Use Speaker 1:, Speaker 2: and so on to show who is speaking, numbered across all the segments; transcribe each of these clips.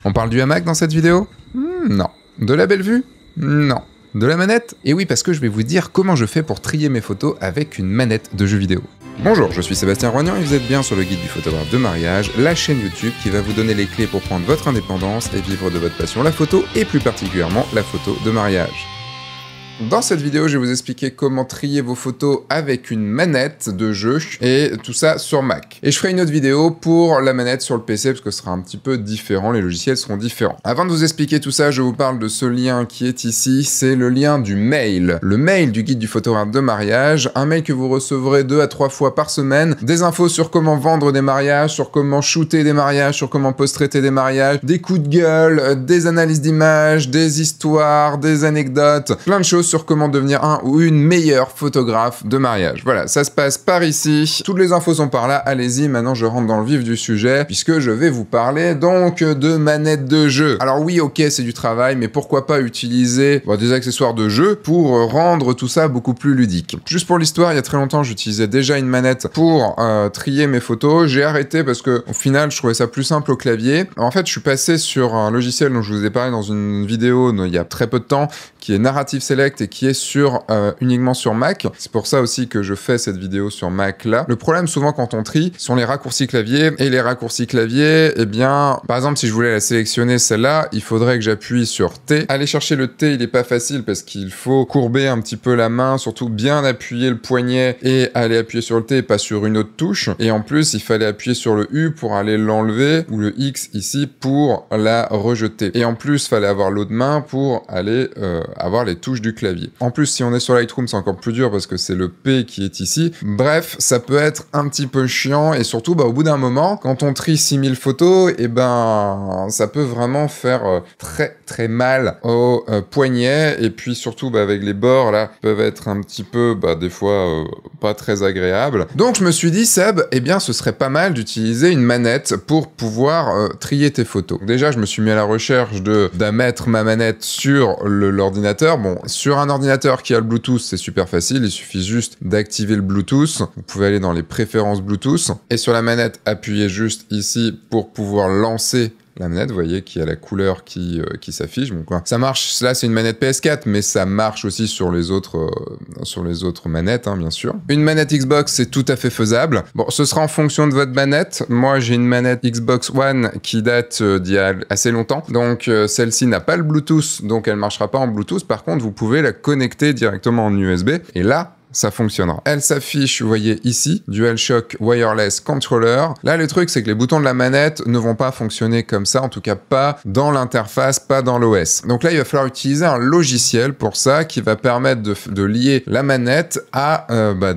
Speaker 1: On parle du hamac dans cette vidéo? Non. De la belle vue? Non. De la manette? Et oui, parce que je vais vous dire comment je fais pour trier mes photos avec une manette de jeu vidéo. Bonjour, je suis Sébastien Roignan et vous êtes bien sur le guide du photographe de mariage, la chaîne YouTube qui va vous donner les clés pour prendre votre indépendance et vivre de votre passion la photo, et plus particulièrement la photo de mariage. Dans cette vidéo, je vais vous expliquer comment trier vos photos avec une manette de jeu et tout ça sur Mac. Et je ferai une autre vidéo pour la manette sur le PC parce que ce sera un petit peu différent, les logiciels seront différents. Avant de vous expliquer tout ça, je vous parle de ce lien qui est ici, c'est le lien du mail. Le mail du guide du photographe de mariage, un mail que vous recevrez 2 à 3 fois par semaine, des infos sur comment vendre des mariages, sur comment shooter des mariages, sur comment post-traiter des mariages, des coups de gueule, des analyses d'images, des histoires, des anecdotes, plein de choses sur comment devenir un ou une meilleure photographe de mariage. Voilà, ça se passe par ici. Toutes les infos sont par là. Allez-y, maintenant je rentre dans le vif du sujet puisque je vais vous parler donc de manettes de jeu. Alors oui, ok, c'est du travail, mais pourquoi pas utiliser des accessoires de jeu pour rendre tout ça beaucoup plus ludique. Juste pour l'histoire, il y a très longtemps, j'utilisais déjà une manette pour trier mes photos. J'ai arrêté parce que au final, je trouvais ça plus simple au clavier. En fait, je suis passé sur un logiciel dont je vous ai parlé dans une vidéo il y a très peu de temps, qui est Narrative Select et qui est uniquement sur Mac. C'est pour ça aussi que je fais cette vidéo sur Mac là. Le problème souvent quand on trie sont les raccourcis clavier, et les raccourcis clavier, eh bien, par exemple si je voulais la sélectionner celle-là, il faudrait que j'appuie sur T. Aller chercher le T, il est pas facile parce qu'il faut courber un petit peu la main, surtout bien appuyer le poignet et aller appuyer sur le T et pas sur une autre touche. Et en plus, il fallait appuyer sur le U pour aller l'enlever, ou le X ici pour la rejeter. Et en plus, il fallait avoir l'autre main pour aller avoir les touches du clavier. En plus, si on est sur Lightroom, c'est encore plus dur parce que c'est le P qui est ici. Bref, ça peut être un petit peu chiant et surtout, au bout d'un moment, quand on trie 6000 photos, ça peut vraiment faire très très mal au poignet, et puis surtout avec les bords là, peuvent être un petit peu, des fois, pas très agréables. Donc je me suis dit, Seb, ce serait pas mal d'utiliser une manette pour pouvoir trier tes photos. Déjà, je me suis mis à la recherche de mettre ma manette sur l'ordinateur. Bon, sur un ordinateur qui a le Bluetooth, c'est super facile, il suffit juste d'activer le Bluetooth. Vous pouvez aller dans les préférences Bluetooth, et sur la manette, appuyez juste ici pour pouvoir lancer la manette, vous voyez qu'il y a la couleur qui s'affiche. Bon, quoi. Ça marche, là c'est une manette PS4, mais ça marche aussi sur les autres manettes, bien sûr. Une manette Xbox, c'est tout à fait faisable. Bon, ce sera en fonction de votre manette. Moi, j'ai une manette Xbox One qui date d'il y a assez longtemps. Donc, celle-ci n'a pas le Bluetooth, donc elle marchera pas en Bluetooth. Par contre, vous pouvez la connecter directement en USB. Et là, ça fonctionnera. Elle s'affiche, vous voyez ici, DualShock Wireless Controller. Là, le truc, c'est que les boutons de la manette ne vont pas fonctionner comme ça, en tout cas pas dans l'interface, pas dans l'OS. Donc là, il va falloir utiliser un logiciel pour ça qui va permettre de lier la manette à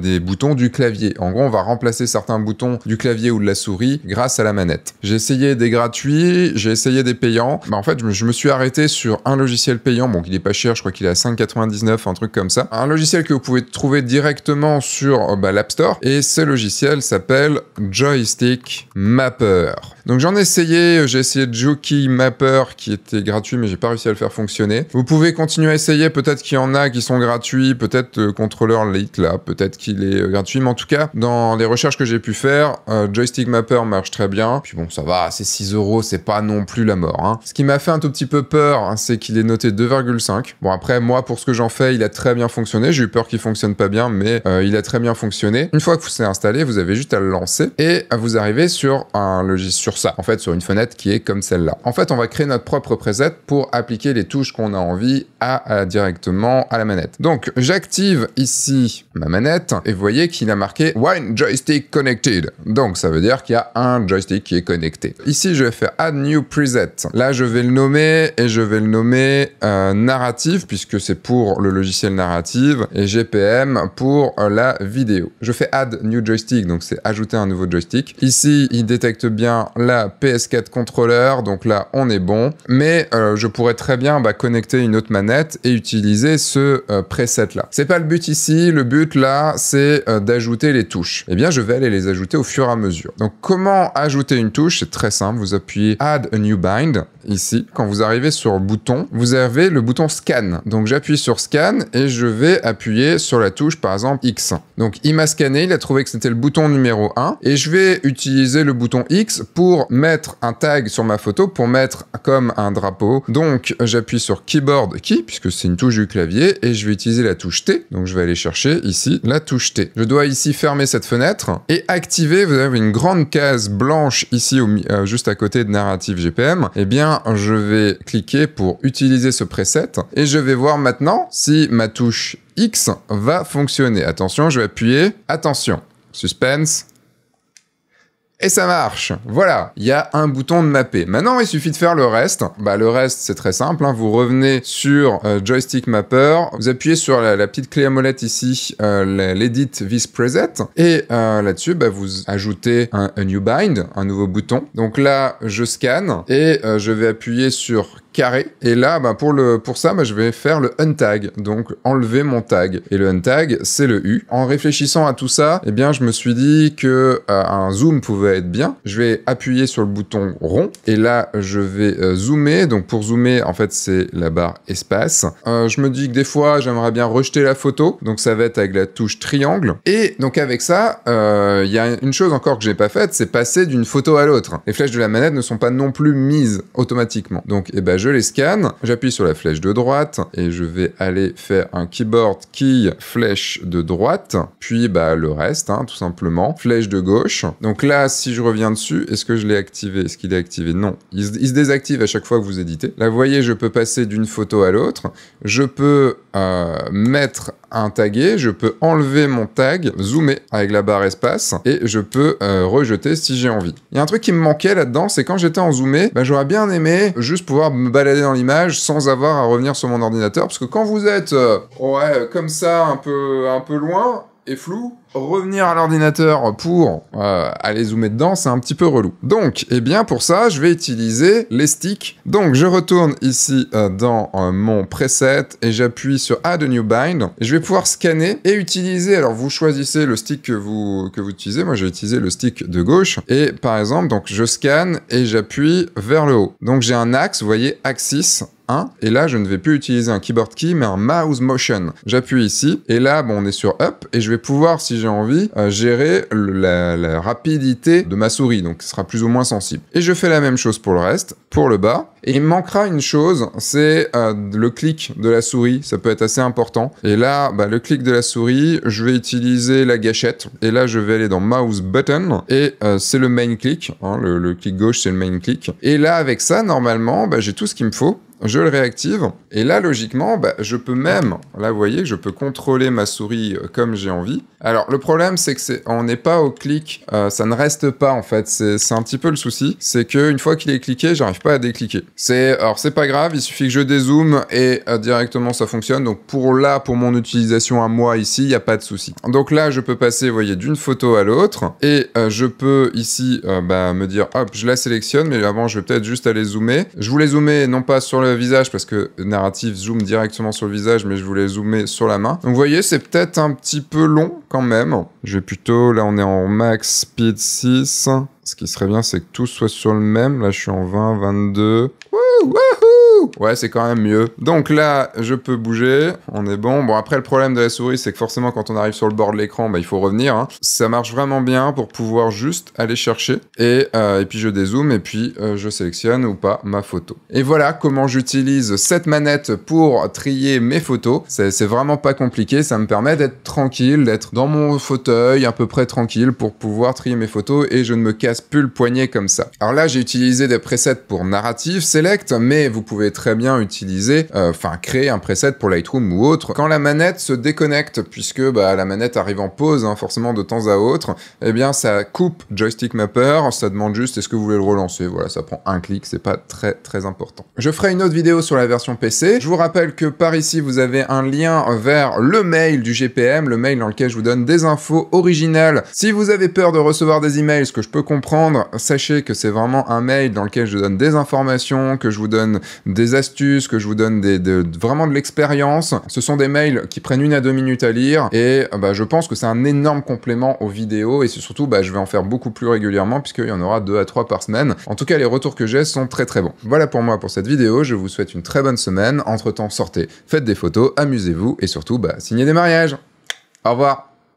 Speaker 1: des boutons du clavier. En gros, on va remplacer certains boutons du clavier ou de la souris grâce à la manette. J'ai essayé des gratuits, j'ai essayé des payants. En fait, je me suis arrêté sur un logiciel payant, bon, qui est pas cher, je crois qu'il est à 5,99, un truc comme ça. Un logiciel que vous pouvez trouver directement sur l'App Store, et ce logiciel s'appelle Joystick Mapper. Donc j'ai essayé Jockey Mapper qui était gratuit, mais j'ai pas réussi à le faire fonctionner. Vous pouvez continuer à essayer, peut-être qu'il y en a qui sont gratuits, peut-être le contrôleur Lite là, peut-être qu'il est gratuit, mais en tout cas, dans les recherches que j'ai pu faire, Joystick Mapper marche très bien. Puis bon, ça va, c'est 6 €, c'est pas non plus la mort. Ce qui m'a fait un tout petit peu peur, c'est qu'il est noté 2,5. Bon après, moi, pour ce que j'en fais, il a très bien fonctionné. J'ai eu peur qu'il fonctionne pas bien, mais il a très bien fonctionné. Une fois que vous êtes installé, vous avez juste à le lancer et vous arrivez sur un logiciel, sur une fenêtre qui est comme celle-là. En fait, on va créer notre propre preset pour appliquer les touches qu'on a envie directement à la manette. Donc, j'active ici ma manette et vous voyez qu'il a marqué One Joystick Connected. Donc, ça veut dire qu'il y a un joystick qui est connecté. Ici, je vais faire Add New Preset. Là, je vais le nommer et je vais le nommer Narrative puisque c'est pour le logiciel Narrative, et GPM pour la vidéo. Je fais Add New Joystick, donc c'est ajouter un nouveau joystick. Ici, il détecte bien la PS4 Controller, donc là, on est bon. Mais je pourrais très bien connecter une autre manette et utiliser ce preset-là. C'est pas le but ici. Le but, là, c'est d'ajouter les touches. Eh bien, je vais aller les ajouter au fur et à mesure. Donc, comment ajouter une touche? C'est très simple. Vous appuyez Add a New Bind, ici. Quand vous arrivez sur le bouton, vous avez le bouton Scan. Donc, j'appuie sur Scan et je vais appuyer sur la touche touche par exemple X. Donc il m'a scanné, il a trouvé que c'était le bouton numéro 1 et je vais utiliser le bouton X pour mettre un tag sur ma photo, pour mettre comme un drapeau. Donc j'appuie sur Keyboard Key puisque c'est une touche du clavier et je vais utiliser la touche T. Donc je vais aller chercher ici la touche T. Je dois ici fermer cette fenêtre et activer, vous avez une grande case blanche ici juste à côté de Narrative GPM. Eh bien je vais cliquer pour utiliser ce preset et je vais voir maintenant si ma touche X va fonctionner. Attention, je vais appuyer. Attention. Suspense. Et ça marche. Voilà, il y a un bouton de mapper. Maintenant, il suffit de faire le reste. Bah, le reste, c'est très simple. Hein. Vous revenez sur Joystick Mapper. Vous appuyez sur la petite clé à molette ici, l'Edit This Preset. Et là-dessus, bah, vous ajoutez un New Bind, un nouveau bouton. Donc là, je scanne et je vais appuyer sur carré. Et là, bah, pour ça, bah, je vais faire le untag. Donc, enlever mon tag. Et le untag, c'est le U. En réfléchissant à tout ça, eh bien, je me suis dit que un zoom pouvait être bien. Je vais appuyer sur le bouton rond. Et là, je vais zoomer. Donc, pour zoomer, en fait, c'est la barre espace. Je me dis que des fois, j'aimerais bien rejeter la photo. Donc, ça va être avec la touche triangle. Et donc, avec ça, il y a une chose encore que j'ai pas faite, c'est passer d'une photo à l'autre. Les flèches de la manette ne sont pas non plus mises automatiquement. Donc, eh ben, je les scanne, j'appuie sur la flèche de droite et je vais aller faire un keyboard key flèche de droite, puis bah, le reste, hein, tout simplement, flèche de gauche. Donc là, si je reviens dessus, est-ce que je l'ai activé? Est-ce qu'il est activé? Non. Il se désactive à chaque fois que vous éditez. Là, vous voyez, je peux passer d'une photo à l'autre. Je peux mettre un tagué, je peux enlever mon tag, zoomer avec la barre espace, et je peux rejeter si j'ai envie. Il y a un truc qui me manquait là-dedans, c'est quand j'étais en zoomé, bah, j'aurais bien aimé juste pouvoir me balader dans l'image sans avoir à revenir sur mon ordinateur, parce que quand vous êtes comme ça, un peu loin et flou, revenir à l'ordinateur pour aller zoomer dedans, c'est un petit peu relou. Donc, eh bien, pour ça, je vais utiliser les sticks. Donc, je retourne ici dans mon preset et j'appuie sur Add a New Bind. Et je vais pouvoir scanner et utiliser, alors vous choisissez le stick que vous utilisez. Moi, j'ai utilisé le stick de gauche. Et par exemple, donc, je scanne et j'appuie vers le haut. Donc, j'ai un axe, vous voyez, axis 1, et là je ne vais plus utiliser un keyboard key mais un mouse motion. J'appuie ici et là bon, on est sur up et je vais pouvoir, si j'ai envie, gérer la rapidité de ma souris, donc ce sera plus ou moins sensible. Et je fais la même chose pour le reste, pour le bas. Et il manquera une chose, c'est le clic de la souris, ça peut être assez important. Et là, bah, le clic de la souris, je vais utiliser la gâchette. Et là, je vais aller dans Mouse Button, et c'est le main click, hein, le clic gauche, c'est le main click. Et là, avec ça, normalement, bah, j'ai tout ce qu'il me faut. Je le réactive, et là, logiquement, bah, je peux même, là, vous voyez, je peux contrôler ma souris comme j'ai envie. Alors, le problème, c'est que on n'est pas au clic, ça ne reste pas, en fait, c'est un petit peu le souci, c'est qu'une fois qu'il est cliqué, j'arrive pas à décliquer. Alors, c'est pas grave, il suffit que je dézoome, et directement, ça fonctionne, donc pour mon utilisation à moi, ici, il n'y a pas de souci. Donc là, je peux passer, vous voyez, d'une photo à l'autre, et je peux, ici, me dire, hop, je la sélectionne, mais avant, je vais peut-être juste aller zoomer. Je voulais zoomer, non pas sur le visage parce que Narrative zoome directement sur le visage, mais je voulais zoomer sur la main. Donc vous voyez, c'est peut-être un petit peu long quand même. Je vais plutôt, là on est en max speed 6. Ce qui serait bien, c'est que tout soit sur le même. Là je suis en 20, 22. Wouhou! Ouais, c'est quand même mieux. Donc là, je peux bouger, on est bon. Bon, après, le problème de la souris, c'est que forcément, quand on arrive sur le bord de l'écran, bah, il faut revenir. Hein. Ça marche vraiment bien pour pouvoir juste aller chercher. Et puis, je dézoome et puis je sélectionne ou pas ma photo. Et voilà comment j'utilise cette manette pour trier mes photos. C'est vraiment pas compliqué. Ça me permet d'être tranquille, d'être dans mon fauteuil, à peu près tranquille, pour pouvoir trier mes photos et je ne me casse plus le poignet comme ça. Alors là, j'ai utilisé des presets pour Narrative Select, mais vous pouvez très bien utiliser, créer un preset pour Lightroom ou autre. Quand la manette se déconnecte, puisque la manette arrive en pause, hein, forcément de temps à autre, eh bien ça coupe Joystick Mapper, ça demande juste est-ce que vous voulez le relancer. Voilà, ça prend un clic, c'est pas très très important. Je ferai une autre vidéo sur la version PC. Je vous rappelle que par ici, vous avez un lien vers le mail du GPM, le mail dans lequel je vous donne des infos originales. Si vous avez peur de recevoir des emails, ce que je peux comprendre, sachez que c'est vraiment un mail dans lequel je donne des informations, que je vous donne des astuces, que je vous donne vraiment de l'expérience. Ce sont des mails qui prennent 1 à 2 minutes à lire et je pense que c'est un énorme complément aux vidéos et c'est surtout, je vais en faire beaucoup plus régulièrement puisqu'il y en aura 2 à 3 par semaine. En tout cas, les retours que j'ai sont très très bons. Voilà pour moi pour cette vidéo. Je vous souhaite une très bonne semaine. Entre-temps, sortez, faites des photos, amusez-vous et surtout, signez des mariages. Au revoir.